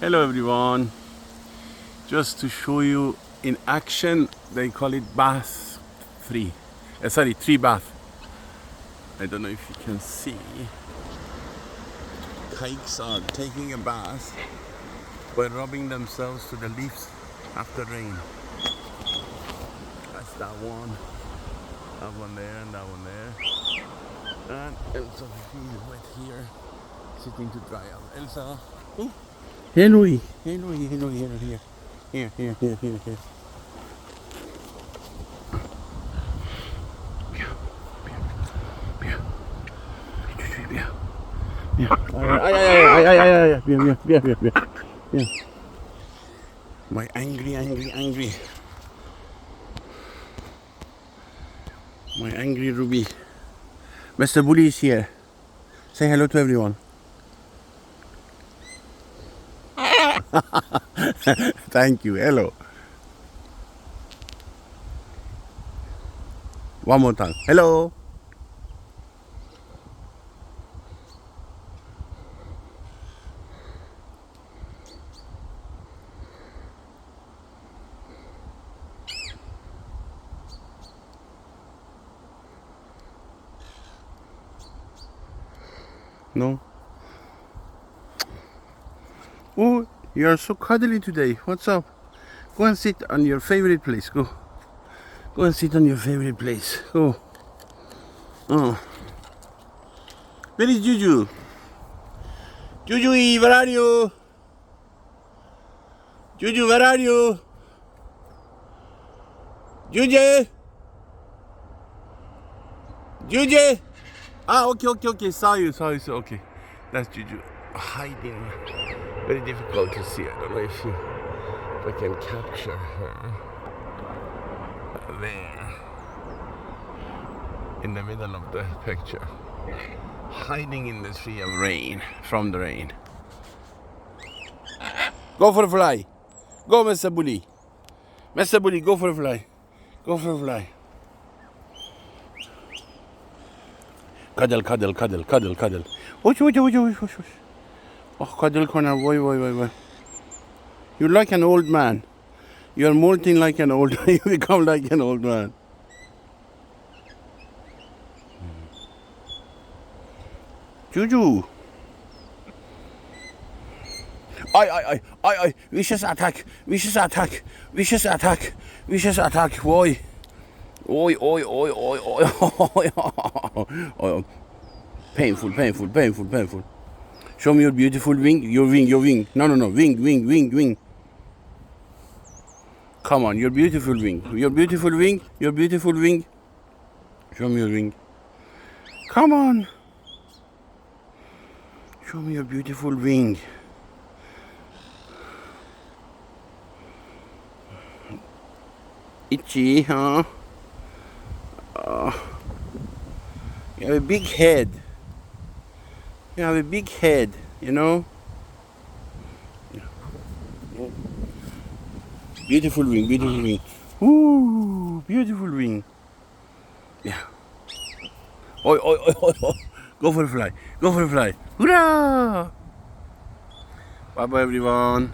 Hello everyone. Just to show you in action, they call it bath free. Sorry, tree bath. I don't know if you can see. Kikes are taking a bath by rubbing themselves to the leaves after rain. That's that one there, and that one there. And Elsa is wet here, sitting to dry out. Elsa, oh. Hey Louis, here. Here. Yeah. My angry. My angry Ruby. Mr. Bully is here. Say hello to everyone. Thank you. Hello. One more time. Hello. No. Oh, you are so cuddly today. What's up? Go and sit on your favorite place. Go and sit on your favorite place. Go. Oh. Where is Juju? Juju, where are you? Juju, where are you? Juju? Juju? Ah, okay. Saw you. Okay. That's Juju. Hiding. Very difficult to see. I don't know if I can capture her. There. In the middle of the picture. Hiding in the sea of rain. From the rain. Go for a fly. Go, Mr. Bully. Mr. Bully, go for a fly. Go for a fly. Cuddle. Watch. Oh, cuddle corner, boy. You're like an old man. You're molting like an old man. You become like an old man. Juju. I. Vicious attack. Boy. Oi. Painful. Show me your beautiful wing. Your wing. No. Wing. Come on, your beautiful wing. Show me your wing. Come on. Show me your beautiful wing. Itchy, huh? You have a big head. You know? Beautiful wing. Ooh, beautiful wing. Yeah. Oi. Go for a fly. Hurrah! Bye-bye, everyone.